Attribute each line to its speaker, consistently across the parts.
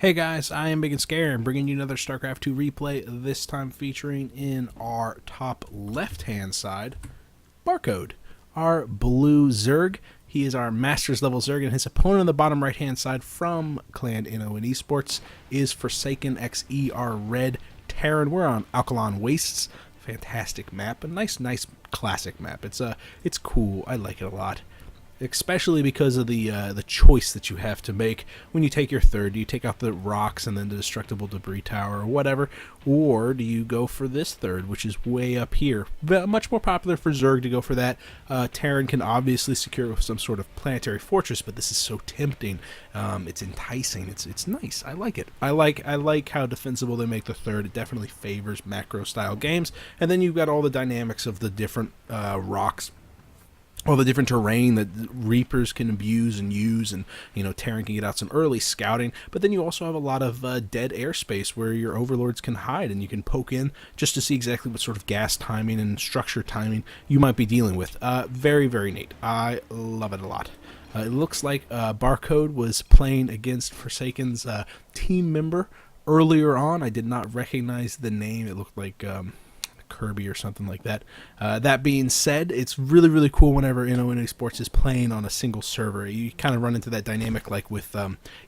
Speaker 1: Hey guys, I am Big and Scare and bringing you another StarCraft 2 replay, this time featuring in our top left-hand side, Barcode, our blue Zerg. He is our Masters level Zerg, and his opponent on the bottom right-hand side from clan NoN-eSports is ForsakNXE, our red Terran. We're on Alkaline Wastes. Fantastic map, a nice classic map. It's cool. I like it a lot, especially because of the choice that you have to make when you take your third. Do you take out the rocks and then the destructible debris tower or whatever, or do you go for this third, which is way up here? Much more popular for Zerg to go for that. Terran can obviously secure it with some sort of planetary fortress, but this is so tempting. It's enticing. It's nice. I like it. I like how defensible they make the third. It definitely favors macro style games, and then you've got all the dynamics of the different rocks, all the different terrain that Reapers can abuse and use, and Terran can get out some early scouting, but then you also have a lot of dead airspace where your overlords can hide, and you can poke in just to see exactly what sort of gas timing and structure timing you might be dealing with. Very neat. I love it a lot. It looks like Barcode was playing against Forsaken's team member earlier on. I did not recognize the name. It looked like Kirby or something like that. That being said, it's really cool whenever NoN-eSports is playing on a single server. You kind of run into that dynamic like with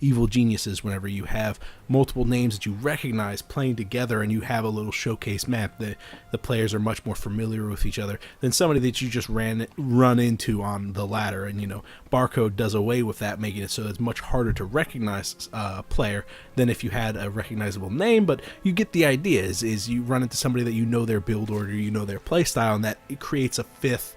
Speaker 1: Evil Geniuses, whenever you have multiple names that you recognize playing together and you have a little showcase map. The players are much more familiar with each other than somebody that you just run into on the ladder, and Barcode does away with that, making it so it's much harder to recognize a player than if you had a recognizable name. But you get the idea, is you run into somebody that their build order, their play style, and that it creates a fifth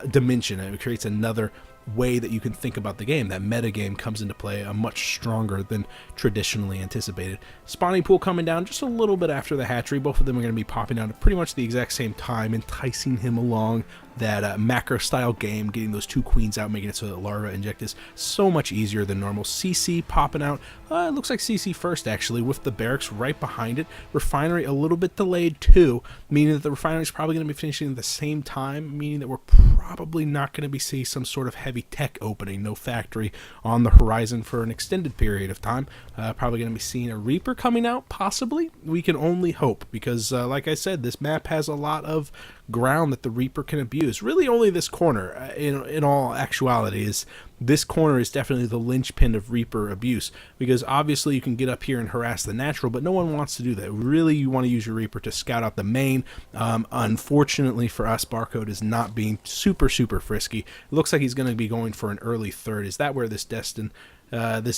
Speaker 1: dimension, and it creates another way that you can think about the game. That meta game comes into play much stronger than traditionally anticipated. Spawning pool coming down just a little bit after the hatchery. Both of them are going to be popping down at pretty much the exact same time, enticing him along that macro style game, getting those two queens out, making it so that larva inject is so much easier than normal. CC popping out. It looks like CC first, actually, with the barracks right behind it. Refinery a little bit delayed too, meaning that the refinery is probably going to be finishing at the same time, meaning that we're probably not going to be seeing some sort of heavy tech opening. No factory on the horizon for an extended period of time. Probably going to be seeing a Reaper coming out, possibly. We can only hope, because like I said, this map has a lot of ground that the Reaper can abuse. Really only this corner, in all actuality, is this corner is definitely the linchpin of Reaper abuse, because obviously you can get up here and harass the natural, but no one wants to do that. Really, you want to use your Reaper to scout out the main. Unfortunately for us, Barcode is not being super frisky. It looks like he's going to be going for an early third. Is that where this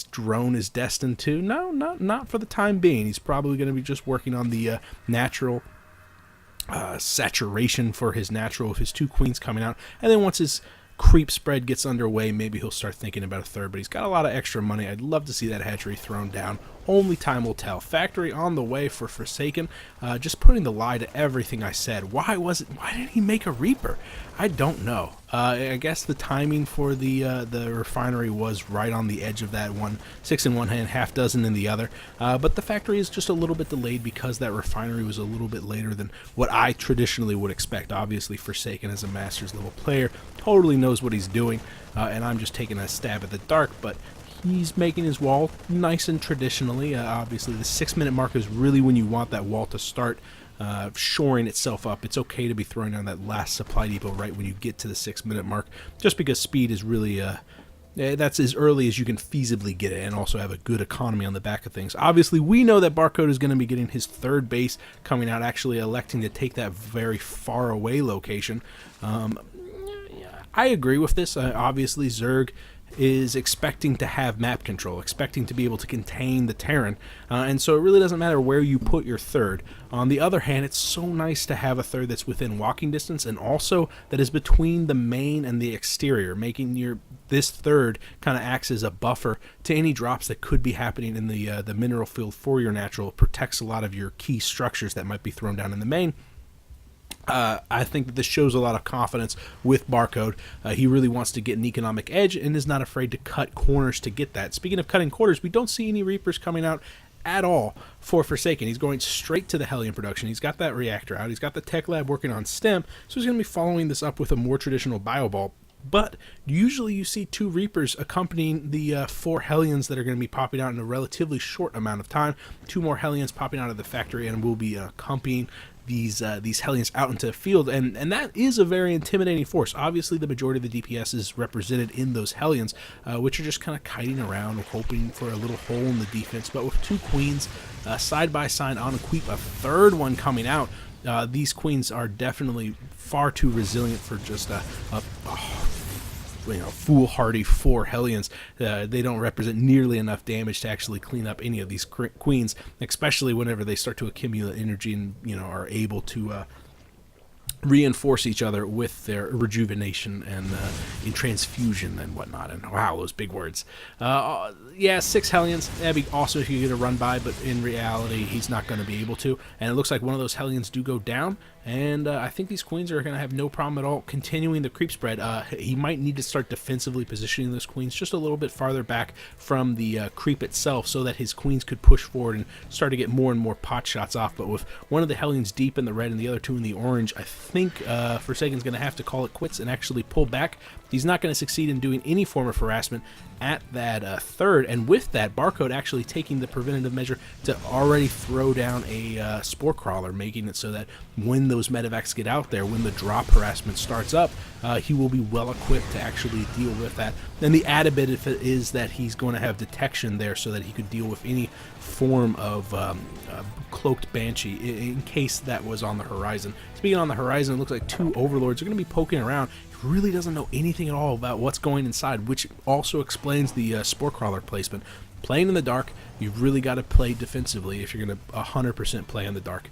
Speaker 1: drone is destined to? No, not for the time being. He's probably going to be just working on the natural saturation for his natural, with his two queens coming out, and then once his creep spread gets underway, maybe he'll start thinking about a third. But he's got a lot of extra money. I'd love to see that hatchery thrown down. Only time will tell. Factory on the way for Forsaken. Just putting the lie to everything I said. Why didn't he make a Reaper? I don't know. I guess the timing for the refinery was right on the edge of that one. 6 in one hand, half dozen in the other. But the factory is just a little bit delayed because that refinery was a little bit later than what I traditionally would expect. Obviously, Forsaken, as a Masters level player, totally knows what he's doing, and I'm just taking a stab at the dark, but he's making his wall nice and traditionally. Obviously, the 6-minute mark is really when you want that wall to start shoring itself up. It's okay to be throwing down that last supply depot right when you get to the 6-minute mark, just because speed is really that's as early as you can feasibly get it, and also have a good economy on the back of things. Obviously, we know that Barcode is going to be getting his third base coming out, actually electing to take that very far away location. I agree with this. Obviously, Zerg is expecting to have map control, expecting to be able to contain the Terran, and so it really doesn't matter where you put your third. On the other hand, it's so nice to have a third that's within walking distance, and also that is between the main and the exterior, making this third kind of acts as a buffer to any drops that could be happening in the mineral field for your natural. It protects a lot of your key structures that might be thrown down in the main. I think that this shows a lot of confidence with Barcode. He really wants to get an economic edge and is not afraid to cut corners to get that. Speaking of cutting corners, we don't see any Reapers coming out at all for Forsaken. He's going straight to the Hellion production. He's got that reactor out. He's got the tech lab working on STEM, so he's going to be following this up with a more traditional bio ball. But usually you see 2 Reapers accompanying the 4 Hellions that are going to be popping out in a relatively short amount of time. 2 more Hellions popping out of the factory and will be accompanying these Hellions out into the field, and that is a very intimidating force. Obviously, the majority of the DPS is represented in those Hellions, which are just kind of kiting around, hoping for a little hole in the defense. But with 2 Queens side by side on Equip, a 3rd one coming out, these Queens are definitely far too resilient for just a foolhardy 4 Hellions. They don't represent nearly enough damage to actually clean up any of these Queens, especially whenever they start to accumulate energy and are able to reinforce each other with their rejuvenation and in transfusion and whatnot. And wow, those big words. Yeah, 6 Hellions. That'd be awesome if you get a run by, but in reality, he's not going to be able to. And it looks like one of those Hellions do go down. And I think these Queens are going to have no problem at all continuing the creep spread. He might need to start defensively positioning those Queens just a little bit farther back from the creep itself so that his Queens could push forward and start to get more and more pot shots off. But with one of the Hellions deep in the red and the other 2 in the orange, I think Forsaken's going to have to call it quits and actually pull back. He's not going to succeed in doing any form of harassment at that 3rd, and with that, Barcode actually taking the preventative measure to already throw down a Spore Crawler, making it so that when those medevacs get out there, when the drop harassment starts up, he will be well equipped to actually deal with that. And the added benefit is that he's going to have detection there so that he could deal with any form of cloaked Banshee in case that was on the horizon. Speaking on the horizon, it looks like 2 Overlords are going to be poking around. He really doesn't know anything at all about what's going inside, which also explains the Spore Crawler placement. Playing in the dark, you've really got to play defensively if you're going to 100% play in the dark.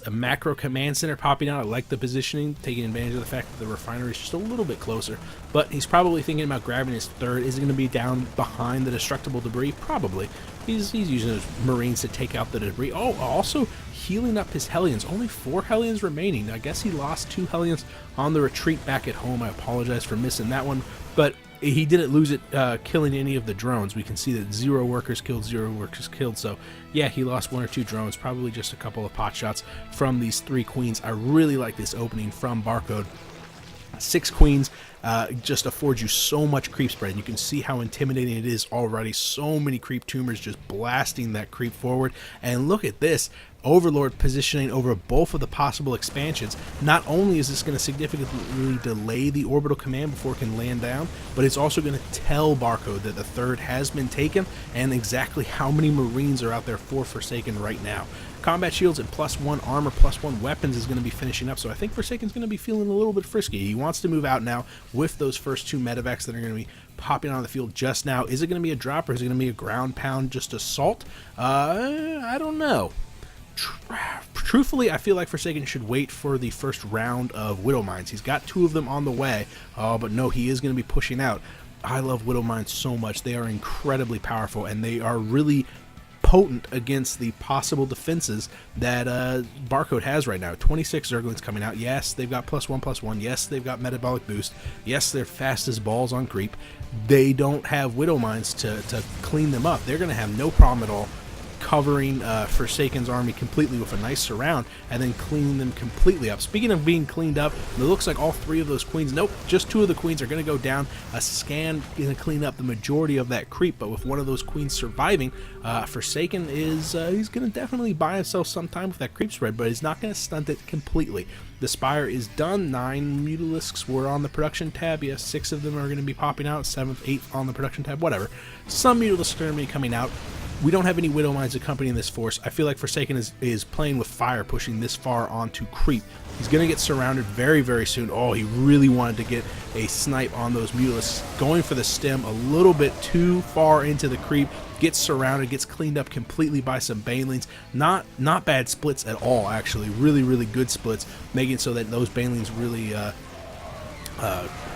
Speaker 1: A macro command center popping out. I like the positioning, taking advantage of the fact that the refinery is just a little bit closer. But he's probably thinking about grabbing his 3rd. Is it going to be down behind the destructible debris? Probably. He's using his Marines to take out the debris. Oh, also healing up his Hellions. Only 4 Hellions remaining. I guess he lost 2 Hellions on the retreat back at home. I apologize for missing that one. But he didn't lose it killing any of the drones. We can see that 0 workers killed, 0 workers killed. So yeah, he lost 1 or 2 drones, probably just a couple of pot shots from these 3 Queens. I really like this opening from Barcode. 6 Queens just affords you so much creep spread. You can see how intimidating it is already. So many creep tumors just blasting that creep forward. And look at this. Overlord positioning over both of the possible expansions. Not only is this going to significantly delay the orbital command before it can land down, but it's also going to tell Barcode that the 3rd has been taken and exactly how many Marines are out there for Forsaken right now. Combat shields and +1 armor, +1 weapons is going to be finishing up, so I think Forsaken's going to be feeling a little bit frisky. He wants to move out now with those first 2 medevacs that are going to be popping on the field just now. Is it going to be a drop or is it going to be a ground pound just assault? I don't know. Truthfully, I feel like Forsaken should wait for the first round of Widow Mines. He's got 2 of them on the way, but no, he is going to be pushing out. I love Widow Mines so much. They are incredibly powerful, and they are really potent against the possible defenses that Barcode has right now. 26 Zerglings coming out. Yes, they've got +1/+1. Yes, they've got metabolic boost. Yes, they're fast as balls on creep. They don't have Widow Mines to clean them up. They're going to have no problem at all covering Forsaken's army completely with a nice surround and then cleaning them completely up. Speaking of being cleaned up, it looks like all 3 of those Queens, nope, just 2 of the Queens are going to go down. A scan going to clean up the majority of that creep, but with one of those Queens surviving, Forsaken is he's going to definitely buy himself some time with that creep spread, but he's not going to stunt it completely. The Spire is done. 9 Mutalisks were on the production tab. Yes, 6 of them are going to be popping out. 7th, 8th on the production tab, whatever. Some Mutalisks are going to be coming out. We don't have any Widow Mines accompanying this force. I feel like Forsaken is playing with fire, pushing this far onto creep. He's going to get surrounded very, very soon. Oh, he really wanted to get a snipe on those Mutalisks. Going for the stem a little bit too far into the creep. Gets surrounded, gets cleaned up completely by some Banelings. Not bad splits at all, actually. Really, really good splits, making it so that those Banelings really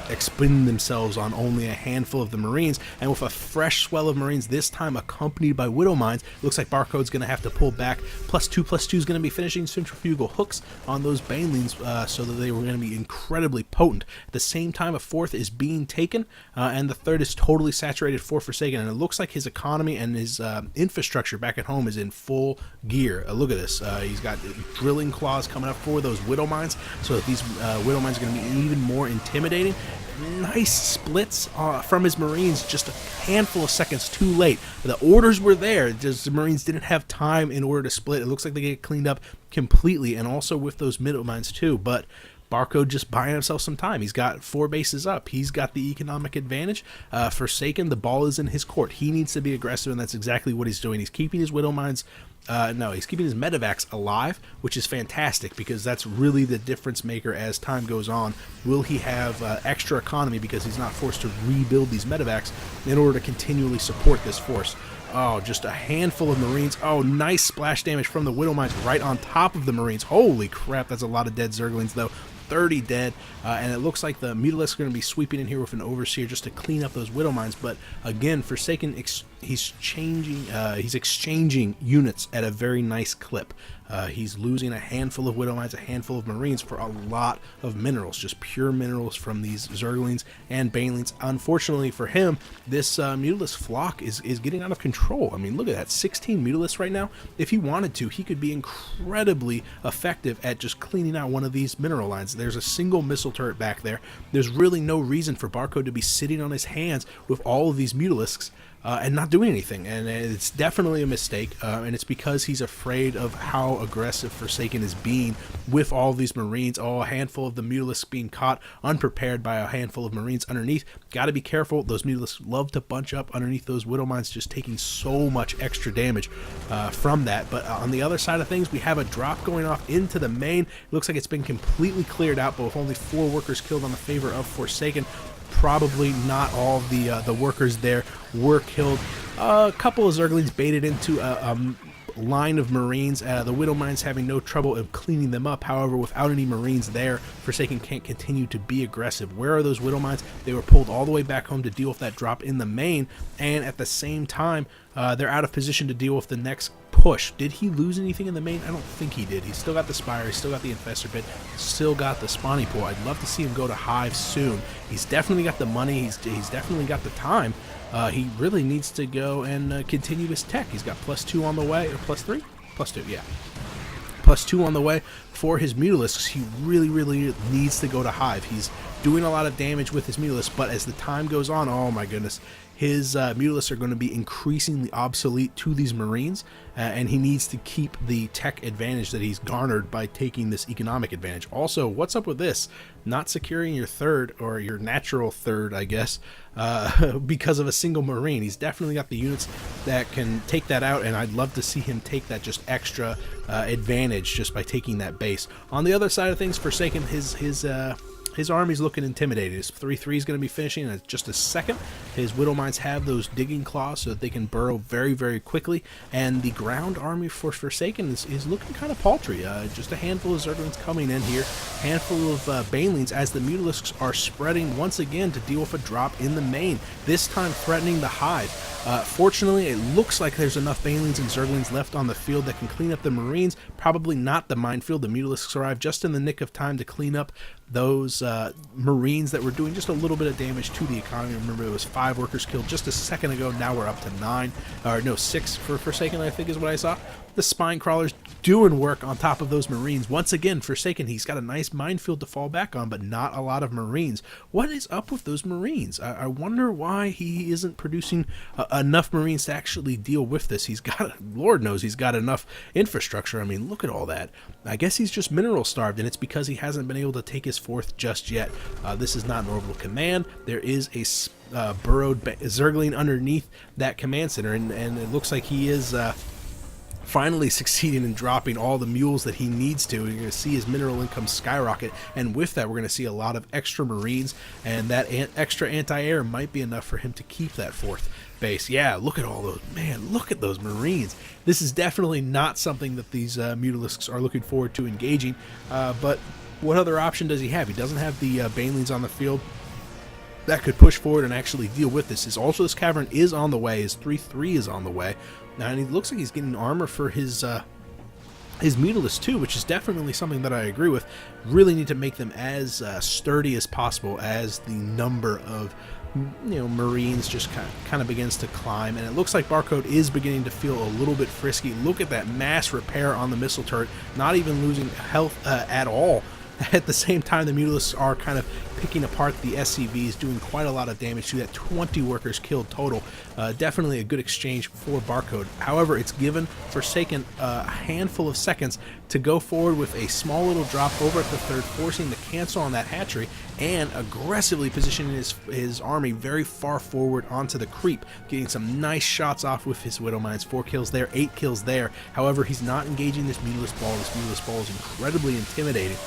Speaker 1: expend themselves on only a handful of the Marines, and with a fresh swell of Marines, this time accompanied by Widow Mines, looks like Barcode's going to have to pull back. +2/+2 is going to be finishing centrifugal hooks on those Banelings so that they were going to be incredibly potent. At the same time, a 4th is being taken, and the 3rd is totally saturated for Forsaken, and it looks like his economy and his infrastructure back at home is in full gear. Look at this. He's got drilling claws coming up for those Widow Mines, so that these Widow Mines are going to be even more intimidating. nice splits from his Marines just a handful of seconds too late. The orders were there, just the Marines didn't have time in order to split. It looks like they get cleaned up completely, and also with those middle mines too, but Barcode just buying himself some time. He's got 4 bases up. He's got the economic advantage. Forsaken, the ball is in his court. He needs to be aggressive, and that's exactly what he's doing. He's keeping his Widow Mines. No, he's keeping his medevacs alive, which is fantastic because that's really the difference maker as time goes on. Will he have extra economy because he's not forced to rebuild these medevacs in order to continually support this force? Oh, just a handful of Marines. Oh, nice splash damage from the Widow Mines right on top of the Marines. Holy crap, that's a lot of dead Zerglings, though. 30 dead, and it looks like the Mutalisks are going to be sweeping in here with an Overseer just to clean up those Widow Mines. But again, Forsaken, he's exchanging units at a very nice clip. He's losing a handful of Widow Mines, a handful of Marines for a lot of minerals, just pure minerals from these Zerglings and Banelings. Unfortunately for him, this Mutalisk flock is getting out of control. I mean, look at that, 16 Mutalisks right now. If he wanted to, he could be incredibly effective at just cleaning out one of these mineral lines. There's a single missile turret back there. There's really no reason for Barcode to be sitting on his hands with all of these Mutalisks and not doing anything, and it's definitely a mistake, and it's because he's afraid of how aggressive Forsaken is being with all of these Marines. Oh, a handful of the Mutalisks being caught unprepared by a handful of Marines underneath. Got to be careful. Those Mutalisks love to bunch up underneath those Widow Mines, just taking so much extra damage from that. But on the other side of things, we have a drop going off into the main. It looks like it's been completely cleared out, but with only 4 workers killed on the favor of Forsaken. Probably not all of the workers there were killed. A couple of Zerglings baited into a line of Marines. The Widow Mines having no trouble of cleaning them up. However, without any Marines there, Forsaken can't continue to be aggressive. Where are those Widow Mines? They were pulled all the way back home to deal with that drop in the main, and at the same time, they're out of position to deal with the next push. Did he lose anything in the main? I don't think he did. He's still got the Spire, he's still got the Infestor Pit, still got the Spawning Pool. I'd love to see him go to Hive soon. He's definitely got the money, he's definitely got the time. He really needs to go and continue his tech. He's got +2 on the way, or +3? +2, yeah. +2 on the way for his Mutalisks. He really needs to go to Hive. He's doing a lot of damage with his Mutalisks, but as the time goes on, oh my goodness, his Mutalisks are going to be increasingly obsolete to these Marines, and he needs to keep the tech advantage that he's garnered by taking this economic advantage. Also, what's up with this? Not securing your third, or your natural third, I guess, because of a single Marine. He's definitely got the units that can take that out, and I'd love to see him take that just extra advantage just by taking that base. On the other side of things, Forsaken, his army's looking intimidated. His 3-3 is going to be finishing in just a second. His Widow Mines have those digging claws so that they can burrow very quickly. And the ground army for Forsaken is looking kind of paltry. Just a handful of Zerglings coming in here. Handful of Banelings as the Mutalisks are spreading once again to deal with a drop in the main. This time threatening the Hive. Fortunately, it looks like there's enough Banelings and Zerglings left on the field that can clean up the Marines. Probably not the minefield. The Mutalisks arrived just in the nick of time to clean up those Marines that were doing just a little bit of damage to the economy. Remember, it was 5 workers killed just a second ago. Now we're up to 9, or no, 6 for Forsaken, I think is what I saw. The Spine Crawlers doing work on top of those Marines. Once again, Forsaken, he's got a nice minefield to fall back on, but not a lot of Marines. What is up with those Marines? I wonder why he isn't producing enough Marines to actually deal with this. He's got, Lord knows, he's got enough infrastructure. I mean, look at all that. I guess he's just mineral starved, and it's because he hasn't been able to take his 4th just yet. This is not an orbital command. There is a burrowed Zergling underneath that command center, and it looks like he is finally succeeding in dropping all the mules that he needs to. You're going to see his mineral income skyrocket, and with that we're going to see a lot of extra Marines, and that extra anti-air might be enough for him to keep that 4th base. Yeah, look at all those, man, look at those Marines. This is definitely not something that these Mutalisks are looking forward to engaging, but what other option does he have? He doesn't have the Banelings on the field that could push forward and actually deal with this. His Ultralisk Cavern is on the way. His 3-3 is on the way. Now, and he looks like he's getting armor for his Mutalisks too, which is definitely something that I agree with. Really need to make them as sturdy as possible as the number of Marines just kind of begins to climb, and it looks like Barcode is beginning to feel a little bit frisky. Look at that mass repair on the missile turret, not even losing health at all. At the same time, the Mutalisks are kind of picking apart the SCVs, doing quite a lot of damage to that. 20 workers killed total. Definitely a good exchange for Barcode. However, it's given Forsaken a handful of seconds to go forward with a small little drop over at the third, forcing the cancel on that hatchery and aggressively positioning his army very far forward onto the creep, getting some nice shots off with his Widow Mines. 4 kills there, 8 kills there. However, he's not engaging this Mutalisk ball. This Mutalisk ball is incredibly intimidating.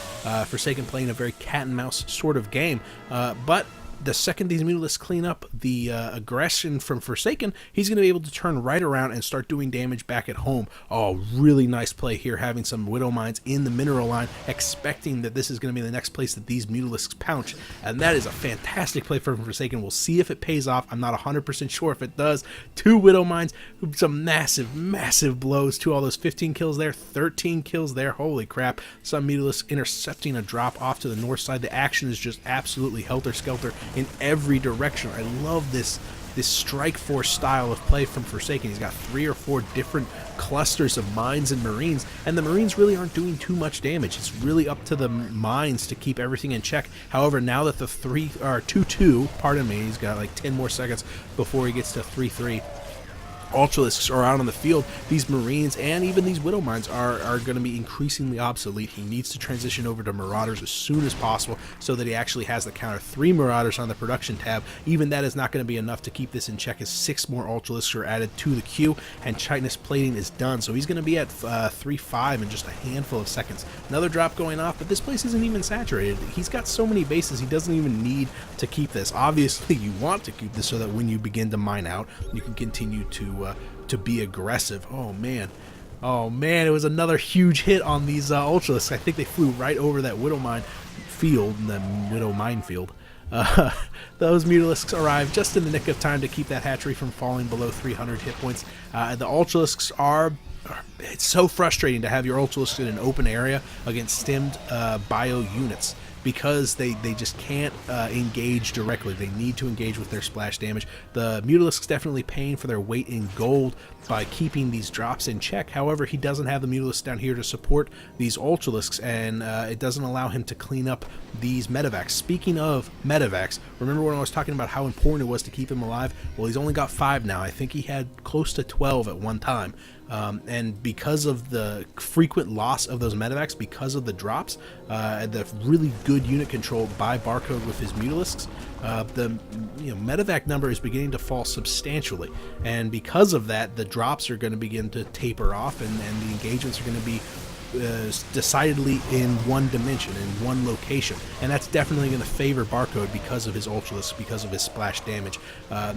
Speaker 1: Forsaken playing a very cat and mouse sort of game, but the second these Mutalisks clean up the aggression from Forsaken, he's going to be able to turn right around and start doing damage back at home. Oh, really nice play here, having some Widow Mines in the mineral line, expecting that this is going to be the next place that these Mutalisks pounce, and that is a fantastic play from Forsaken. We'll see if it pays off. I'm not 100% sure if it does. 2 Widow Mines, some massive blows to all those 15 kills there, 13 kills there. Holy crap. Some Mutalisks intercepting a drop off to the north side. The action is just absolutely helter-skelter in every direction. I love this strike force style of play from Forsaken. He's got 3 or 4 different clusters of mines and marines, and the marines really aren't doing too much damage. It's really up to the mines to keep everything in check. However, now that the 2-2, pardon me, he's got like 10 more seconds before he gets to 3-3. Ultralisks are out on the field. These Marines and even these Widow Mines are going to be increasingly obsolete. He needs to transition over to Marauders as soon as possible so that he actually has the counter. 3 Marauders on the production tab. Even that is not going to be enough to keep this in check, as 6 more Ultralisks are added to the queue, and Chitinous plating is done. So he's going to be at 3-5 in just a handful of seconds. Another drop going off, but this place isn't even saturated. He's got so many bases, he doesn't even need to keep this. Obviously, you want to keep this so that when you begin to mine out, you can continue to be aggressive. Oh man, it was another huge hit on these Ultralisks. I think they flew right over that Widow Mine field, the Widow Minefield. Those Mutalisks arrived just in the nick of time to keep that hatchery from falling below 300 hit points. The Ultralisks are... It's so frustrating to have your Ultralisks in an open area against stemmed bio units, because they just can't engage directly. They need to engage with their splash damage. The Mutalisk's definitely paying for their weight in gold by keeping these drops in check. However, he doesn't have the Mutalisks down here to support these Ultralisks, and it doesn't allow him to clean up these medevacs. Speaking of medevacs, remember when I was talking about how important it was to keep him alive? Well, he's only got 5 now. I think he had close to 12 at one time. And because of the frequent loss of those medevacs, because of the drops, the really good unit control by Barcode with his Mutalisks, the medevac number is beginning to fall substantially, and because of that, the drops are going to begin to taper off, and the engagements are going to be decidedly in one dimension, in one location, and that's definitely going to favor Barcode because of his Ultralisks, because of his splash damage.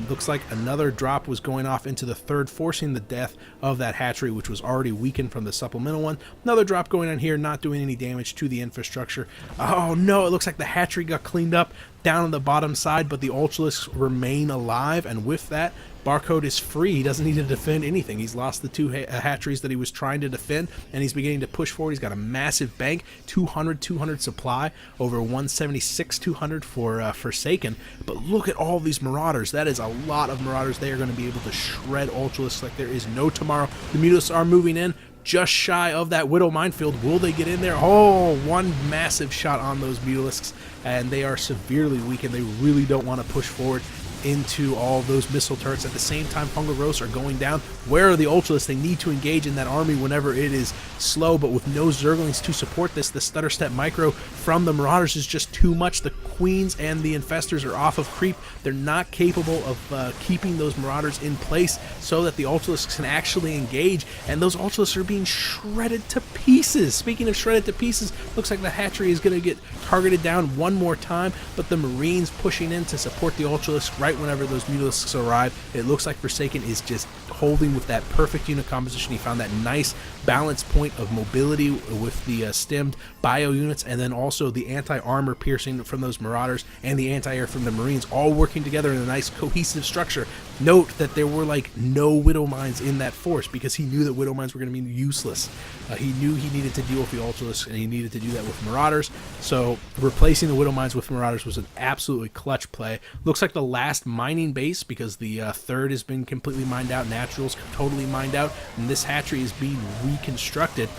Speaker 1: Looks like another drop was going off into the third, forcing the death of that hatchery, which was already weakened from the supplemental one. Another drop going on here, not doing any damage to the infrastructure. Oh no, it looks like the hatchery got cleaned up down on the bottom side, but the Ultralisks remain alive, and with that, Barcode is free. He doesn't need to defend anything. He's lost the 2 hatcheries that he was trying to defend, and he's beginning to push forward. He's got a massive bank, 200 supply, over 176, 200 for Forsaken. But look at all these Marauders. That is a lot of Marauders. They are going to be able to shred Ultralisks like there is no tomorrow. The Mutalisks are moving in, just shy of that Widow Minefield. Will they get in there? Oh, one massive shot on those Mutalisks, and they are severely weakened. They really don't want to push forward into all those missile turrets. At the same time, Fungal are going down. Where are the Ultralisks? They need to engage in that army whenever it is slow, but with no Zerglings to support this, the Stutter Step Micro from the Marauders is just too much. The Queens and the Infestors are off of creep. They're not capable of keeping those Marauders in place so that the Ultralisks can actually engage, and those Ultralisks are being shredded to pieces. Speaking of shredded to pieces, looks like the hatchery is going to get targeted down one more time, but the Marines pushing in to support the Ultralisks right whenever those Mutalisks arrive. It looks like Forsaken is just holding with that perfect unit composition. He found that nice balance point of mobility with the stemmed bio units, and then also the anti-armor piercing from those Marauders and the anti-air from the Marines, all working together in a nice cohesive structure. Note that there were like no Widow Mines in that force, because he knew that Widow Mines were going to be useless. He knew he needed to deal with the Ultralisks, and he needed to do that with Marauders, so replacing the Widow Mines with Marauders was an absolutely clutch play. Looks like the last last mining base because the third has been completely mined out, naturals totally mined out, and this hatchery is being reconstructed.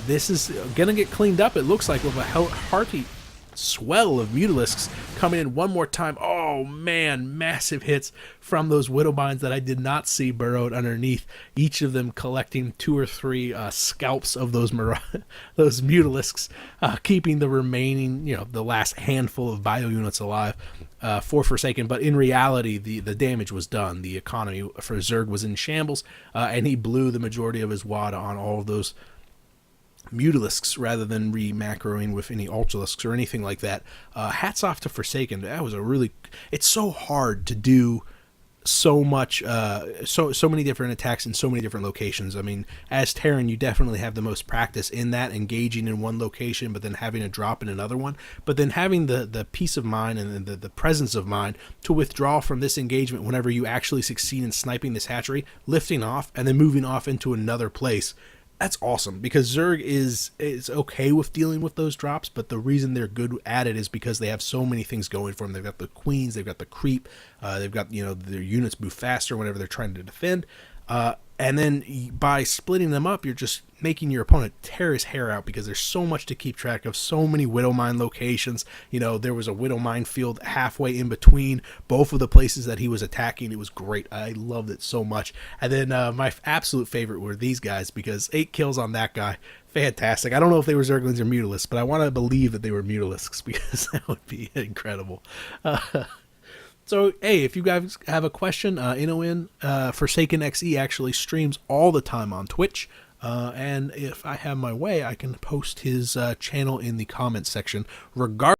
Speaker 1: This is gonna get cleaned up, it looks like, with a hearty swell of Mutalisks coming in one more time. Oh man, massive hits from those Widow Mines that I did not see burrowed underneath, each of them collecting 2 or 3 scalps of those those Mutalisks, keeping the remaining, the last handful of bio units alive for Forsaken. But in reality, the damage was done. The economy for Zerg was in shambles, and he blew the majority of his wad on all of those Mutalisks rather than re-macroing with any ultralisks or anything like that. Hats off to Forsaken. That was it's so hard to do so much, so many different attacks in so many different locations. I mean, as Terran, you definitely have the most practice in that, engaging in one location, but then having a drop in another one. But then having the peace of mind and the presence of mind to withdraw from this engagement whenever you actually succeed in sniping this hatchery, lifting off, and then moving off into another place. That's awesome, because Zerg is okay with dealing with those drops, but the reason they're good at it is because they have so many things going for them. They've got the queens, they've got the creep, they've got, their units move faster whenever they're trying to defend. And then by splitting them up, you're just making your opponent tear his hair out, because there's so much to keep track of, so many Widow Mine locations. There was a Widow Mine field halfway in between both of the places that he was attacking. It was great. I loved it so much. And then my absolute favorite were these guys, because 8 kills on that guy. Fantastic. I don't know if they were Zerglings or Mutalisks, but I want to believe that they were Mutalisks, because that would be incredible. So, hey, if you guys have a question, ForsakNXE actually streams all the time on Twitch. And if I have my way, I can post his channel in the comments section, regardless.